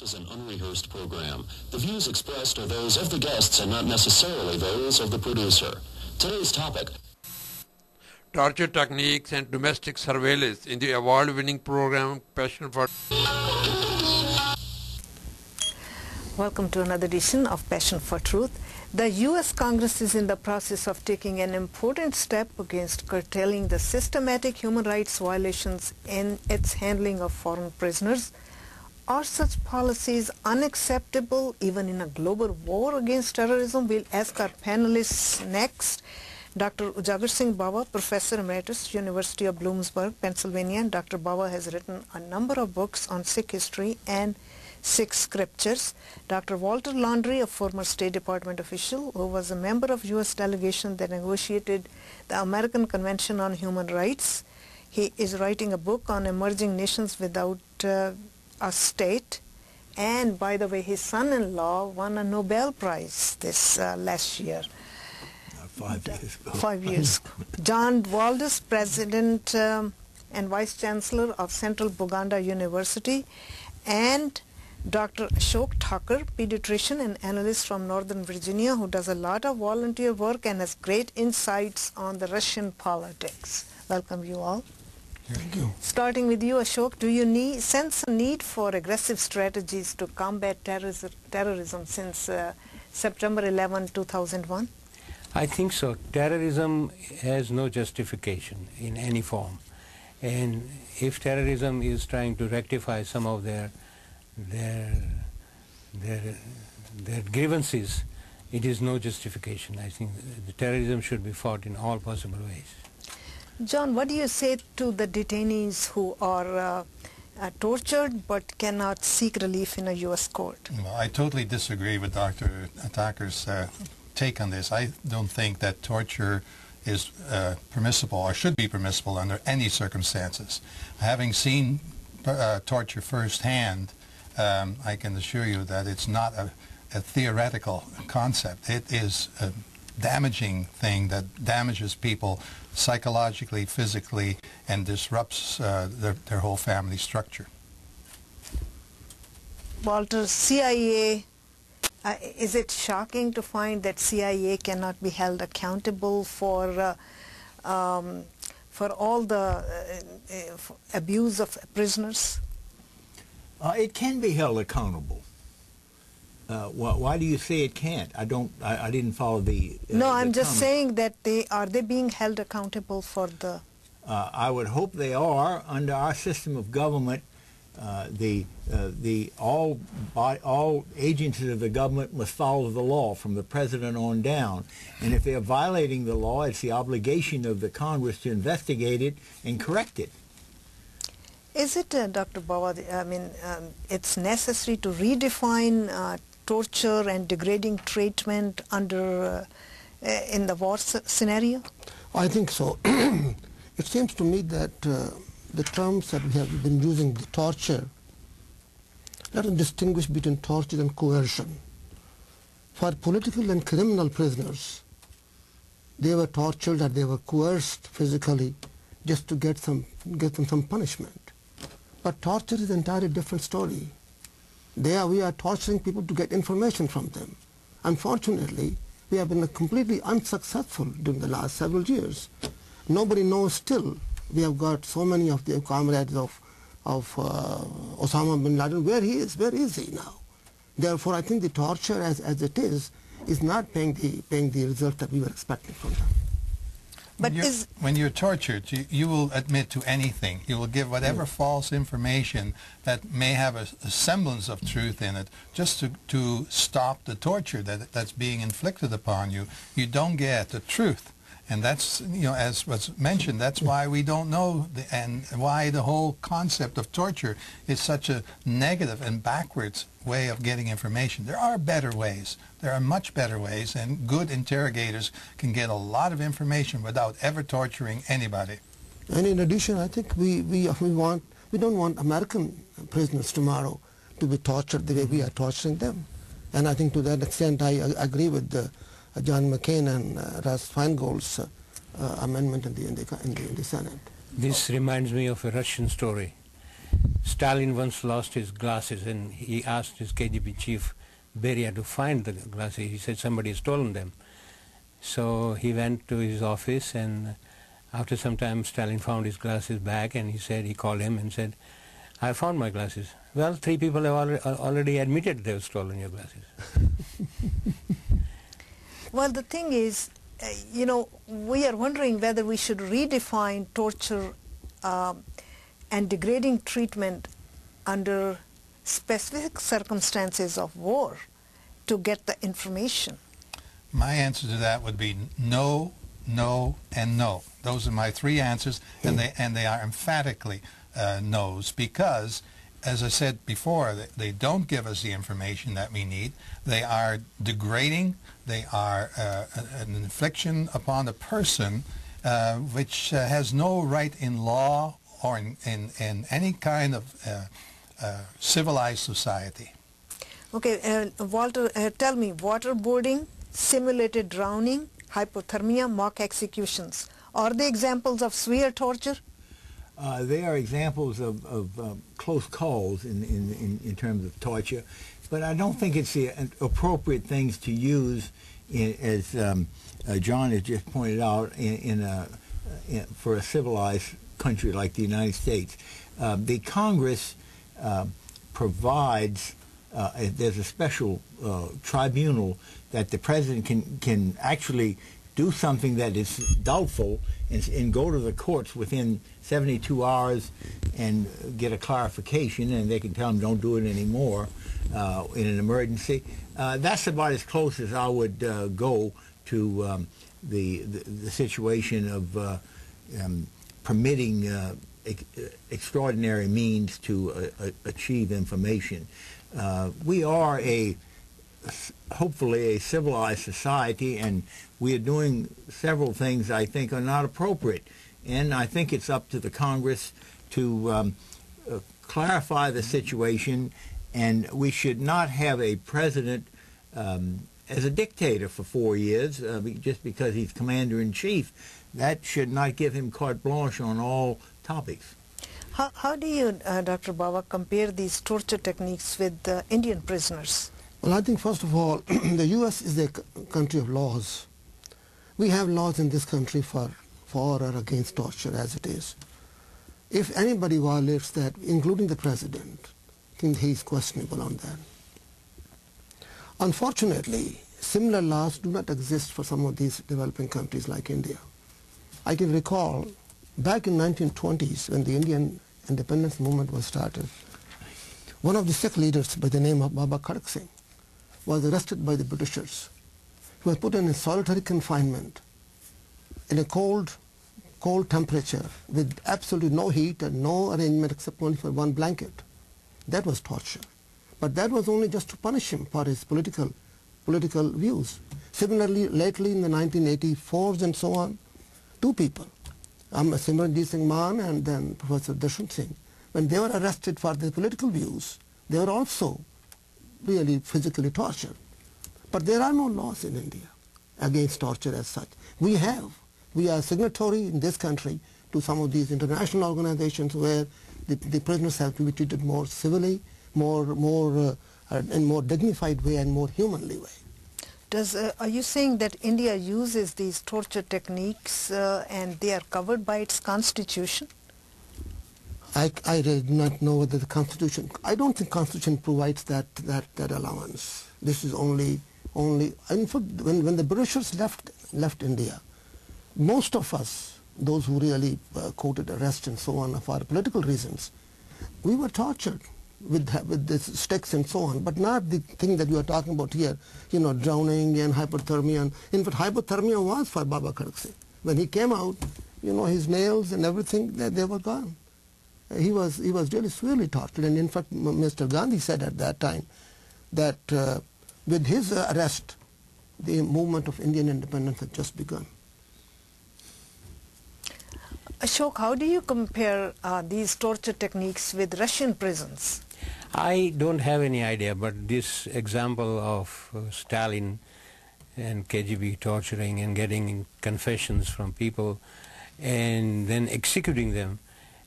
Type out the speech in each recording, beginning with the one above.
This is an unrehearsed program. The views expressed are those of the guests and not necessarily those of the producer. Today's topic: torture techniques and domestic surveillance in the award-winning program Passion for... Welcome to another edition of Passion for Truth. The U.S. Congress is in the process of taking an important step against curtailing the systematic human rights violations in its handling of foreign prisoners. Are such policies unacceptable even in a global war against terrorism? We'll ask our panelists next. Dr. Ujagar Singh Baba, Professor Emeritus, University of Bloomsburg, Pennsylvania. Dr. Baba has written a number of books on Sikh history and Sikh scriptures. Dr. Walter Laundrie, a former State Department official who was a member of U.S. delegation that negotiated the American Convention on Human Rights. He is writing a book on emerging nations without a state. And by the way, his son-in-law won a Nobel Prize this last year. 5 years ago. 5 years ago. John Waldes, President and Vice Chancellor of Central Buganda University, and Dr. Ashok Thakur, pediatrician and analyst from Northern Virginia, who does a lot of volunteer work and has great insights on the Russian politics. Welcome you all. Thank you. Starting with you, Ashok, do you sense a need for aggressive strategies to combat terrorism since September 11, 2001? I think so. Terrorism has no justification in any form. And if terrorism is trying to rectify some of their grievances, it is no justification. I think the terrorism should be fought in all possible ways. John, what do you say to the detainees who are tortured but cannot seek relief in a U.S. court? Well, I totally disagree with Dr. Thakur's take on this. I don't think that torture is permissible or should be permissible under any circumstances. Having seen torture firsthand, I can assure you that it's not a theoretical concept. It is a damaging thing that damages people psychologically, physically, and disrupts their whole family structure. Walter, CIA, is it shocking to find that CIA cannot be held accountable for all the abuse of prisoners? It can be held accountable. Why do you say it can't? I didn't follow the. No, I'm just comment. saying that are they being held accountable for the? I would hope they are. Under our system of government, all agencies of the government must follow the law from the president on down. And if they're violating the law, it's the obligation of the Congress to investigate it and correct it. Is it, Dr. Baba, I mean, it's necessary to redefine torture and degrading treatment under in the war scenario? I think so. It seems to me that the terms that we have been using, the torture, let us distinguish between torture and coercion. For political and criminal prisoners, they were tortured or they were coerced physically just to get them some punishment. But torture is an entirely different story. There we are torturing people to get information from them. Unfortunately, we have been completely unsuccessful during the last several years. Nobody knows still. We have got so many of the comrades of Osama bin Laden. Where is he now? Therefore, I think the torture as it is not paying the result that we were expecting from them. But when you're tortured, you will admit to anything. You will give whatever false information that may have a semblance of truth in it, just to stop the torture that's being inflicted upon you. You don't get the truth. And that's, as was mentioned, that's why we don't know, and why the whole concept of torture is such a negative and backwards way of getting information. There are better ways. There are much better ways, and good interrogators can get a lot of information without ever torturing anybody. And in addition, I think we don't want American prisoners tomorrow to be tortured the way we are torturing them. And I think to that extent, I agree with John McCain and Russ Feingold's amendment in the Senate. This reminds me of a Russian story. Stalin once lost his glasses, and he asked his KGB chief Beria to find the glasses. He said somebody had stolen them. So he went to his office, and after some time Stalin found his glasses back, and he called him and said, "I found my glasses." "Well, 3 people have already admitted they've stolen your glasses." Well, the thing is, we are wondering whether we should redefine torture and degrading treatment under specific circumstances of war to get the information. My answer to that would be no, no, and no. Those are my 3 answers, and they are emphatically no's, because, as I said before, they don't give us the information that we need. They are degrading. They are an infliction upon a person which has no right in law or in any kind of civilized society. Okay, Walter, tell me, waterboarding, simulated drowning, hypothermia, mock executions, are they examples of severe torture? They are examples of close calls in terms of torture, but I don't think it's the appropriate things to use, as John has just pointed out, for a civilized country like the United States. The Congress provides, there's a special tribunal that the president can actually do something that is doubtful and go to the courts within 72 hours and get a clarification, and they can tell him don't do it anymore in an emergency. That's about as close as I would go to the situation of permitting extraordinary means to achieve information. We are hopefully a civilized society, and we are doing several things I think are not appropriate. And I think it's up to the Congress to clarify the situation, and we should not have a president as a dictator for 4 years just because he's commander-in-chief. That should not give him carte blanche on all topics. How do you, Dr. Bawa, compare these torture techniques with Indian prisoners? Well, I think first of all, the U.S. is a country of laws. We have laws in this country for or against torture as it is. If anybody violates that, including the president, I think he's questionable on that. Unfortunately, similar laws do not exist for some of these developing countries like India. I can recall back in 1920s when the Indian independence movement was started, one of the Sikh leaders by the name of Baba Khadak Singh was arrested by the Britishers. He was put in solitary confinement in a cold temperature with absolutely no heat and no arrangement except only for one blanket. That was torture. But that was only just to punish him for his political views. Similarly, lately in the 1984s and so on, 2 people, Simranjit Singh Mann and then Professor Dashwant Singh, when they were arrested for their political views, they were also really physically tortured. But there are no laws in India against torture as such. We are signatory in this country to some of these international organizations where the prisoners have to be treated more civilly, in more dignified way and more humanly way. Are you saying that India uses these torture techniques and they are covered by its constitution? I do not know whether the constitution, I don't think constitution provides that allowance. This is only in fact, when the Britishers left India, most of us, those who really quoted arrest and so on for political reasons, we were tortured with the sticks and so on, but not the thing that you are talking about here, drowning and hypothermia. In fact, hypothermia was for Baba Khadak Singh. When he came out, his nails and everything, they were gone. He was really severely tortured, and in fact, Mr. Gandhi said at that time that with his arrest, the movement of Indian independence had just begun. Ashok, how do you compare these torture techniques with Russian prisons? I don't have any idea, but this example of Stalin and KGB torturing and getting confessions from people and then executing them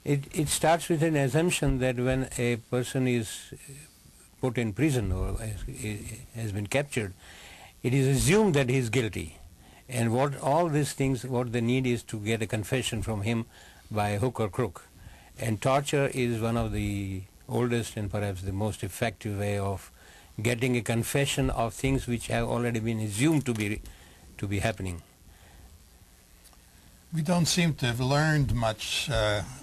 It starts with an assumption that when a person is put in prison or has been captured, it is assumed that he is guilty. And what all these things, what they need is to get a confession from him by hook or crook. And torture is one of the oldest and perhaps the most effective way of getting a confession of things which have already been assumed to be happening. We don't seem to have learned much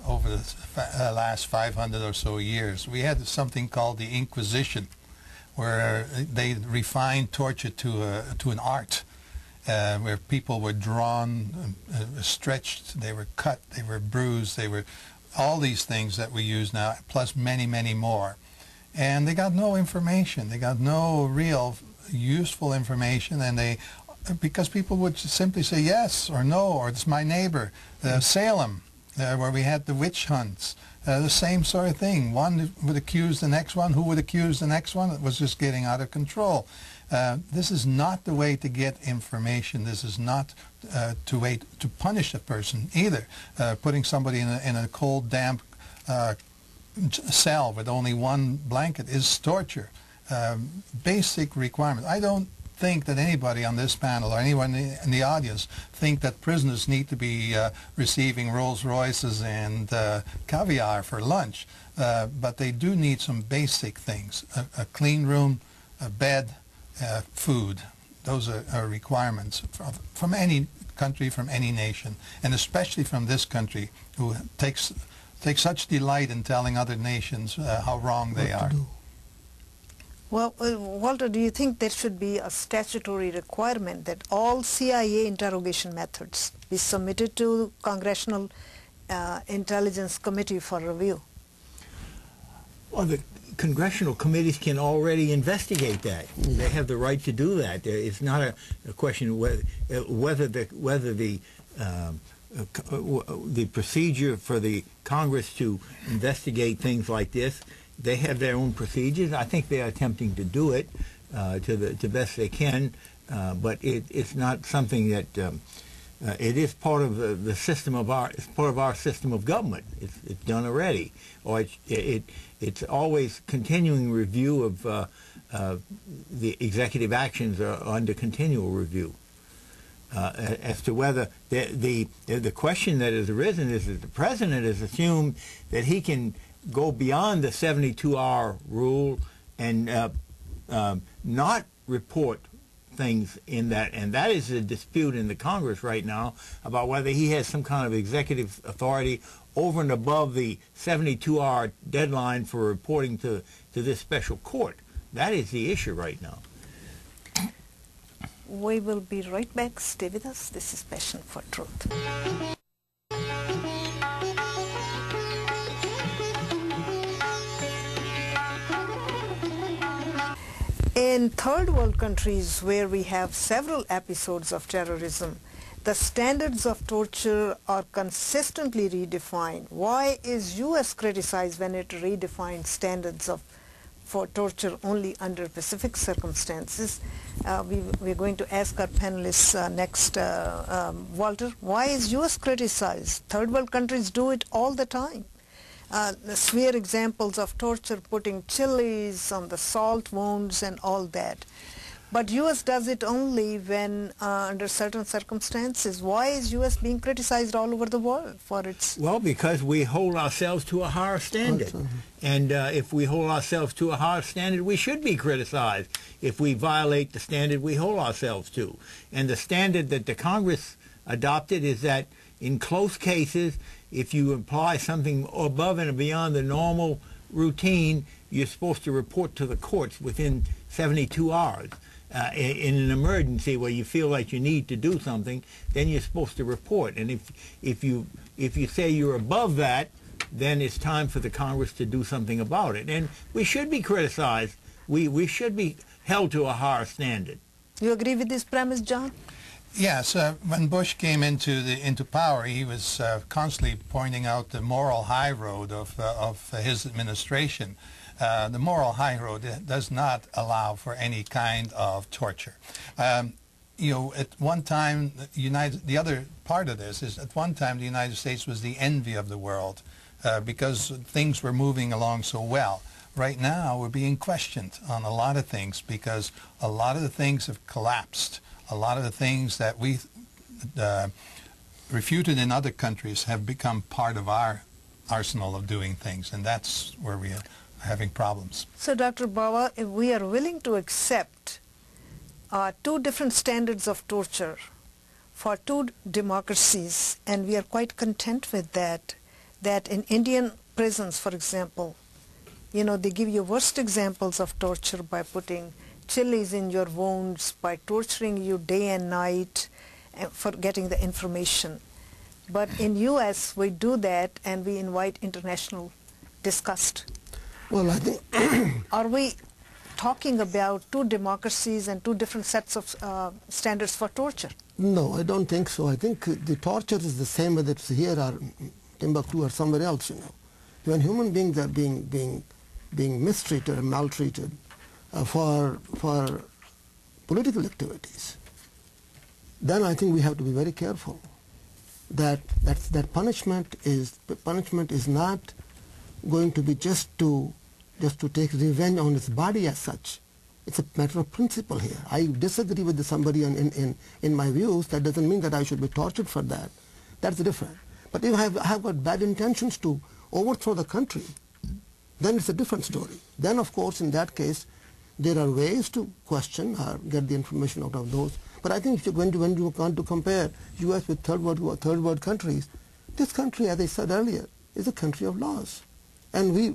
over the last 500 or so years. We had something called the Inquisition, where they refined torture to an art, where people were drawn, stretched, they were cut, they were bruised, they were all these things that we use now, plus many, many more. And they got no information. They got no real useful information, and because people would simply say yes or no, or it's my neighbor. Salem, where we had the witch hunts, the same sort of thing. One would accuse the next one, who would accuse the next one. It was just getting out of control. This is not the way to get information. This is not to punish a person either. Putting somebody in a cold, damp cell with only one blanket is torture. Basic requirements. I don't think that anybody on this panel or anyone in the audience think that prisoners need to be receiving Rolls Royces and caviar for lunch, but they do need some basic things: a clean room, a bed, food. Those are requirements from any country, from any nation, and especially from this country, who takes such delight in telling other nations how wrong they are. Well, Walter, do you think there should be a statutory requirement that all CIA interrogation methods be submitted to Congressional Intelligence Committee for review? Well, the congressional committees can already investigate that. They have the right to do that. It's not a question of whether the procedure for the Congress to investigate things like this. They have their own procedures. I think they are attempting to do it to the best they can, but it's not something that it is part of the system of it's part of our system of government. It's done already, or it's always continuing review of the executive actions are under continual review. As to whether the question that has arisen is that the president has assumed that he can go beyond the 72-hour rule and not report things in that, and that is a dispute in the Congress right now about whether he has some kind of executive authority over and above the 72-hour deadline for reporting to this special court. That is the issue right now. We will be right back. Stay with us. This is Passion for Truth. In third world countries where we have several episodes of terrorism, the standards of torture are consistently redefined. Why is U.S. criticized when it redefines standards for torture only under specific circumstances? We're going to ask our panelists next. Walter, why is U.S. criticized? Third world countries do it all the time. Severe examples of torture, putting chilies on the salt wounds and all that. But U.S. does it only when under certain circumstances. Why is U.S. being criticized all over the world for its... Well, because we hold ourselves to a higher standard. And if we hold ourselves to a higher standard, we should be criticized if we violate the standard we hold ourselves to. And the standard that the Congress adopted is that in close cases, if you apply something above and beyond the normal routine, you're supposed to report to the courts within 72 hours. In an emergency where you feel like you need to do something, then you're supposed to report. And if you say you're above that, then it's time for the Congress to do something about it. And we should be criticized. We should be held to a higher standard. You agree with this premise, John? Yes, when Bush came into power, he was constantly pointing out the moral high road of his administration. The moral high road does not allow for any kind of torture. You know, at one time, the other part of this is at one time the United States was the envy of the world. because things were moving along so well. Right now, we're being questioned on a lot of things because a lot of the things have collapsed. A lot of the things that we refuted in other countries have become part of our arsenal of doing things, and that's where we are having problems. So, Dr. Bawa, if we are willing to accept two different standards of torture for two democracies, and we are quite content with that in Indian prisons, for example, you know, they give you worst examples of torture by putting chilies in your wounds, by torturing you day and night for getting the information. But in U.S., we do that and we invite international disgust. Well, I think Are we talking about two democracies and two different sets of standards for torture? no, I don't think so. I think the torture is the same whether it's here or Timbuktu or somewhere else, you know. When human beings are being mistreated and maltreated for political activities, then I think we have to be very careful that punishment is not going to be just to take revenge on his body as such. It's a matter of principle here. I disagree with somebody in my views. That doesn't mean that I should be tortured for that. That's different. But if I have got bad intentions to overthrow the country, then it's a different story. Then, of course, in that case, there are ways to question or get the information out of those. But I think when you want to compare U.S. with third world countries, this country, as I said earlier, is a country of laws. And we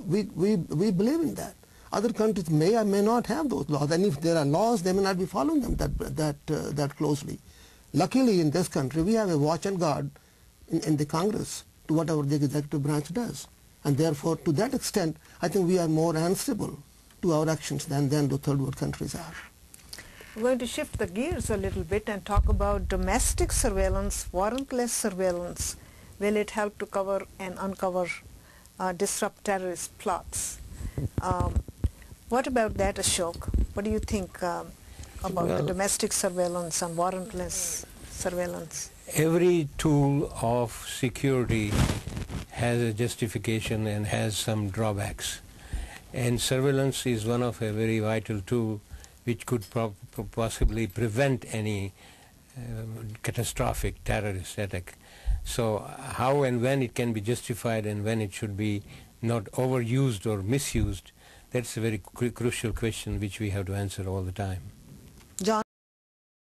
believe in that. Other countries may or may not have those laws, and if there are laws, they may not be following them that closely. Luckily, in this country, we have a watch and guard in the Congress to whatever the executive branch does. And therefore, to that extent, I think we are more answerable to our actions than the third world countries are. We're going to shift the gears a little bit and talk about domestic surveillance, warrantless surveillance. Will it help to cover and uncover disrupt terrorist plots? What about that, Ashok? What do you think about the domestic surveillance and warrantless surveillance? Every tool of security has a justification and has some drawbacks. And surveillance is one of a very vital tool which could possibly prevent any catastrophic terrorist attack. So how and when it can be justified and when it should be not overused or misused, that's a very crucial question which we have to answer all the time. John?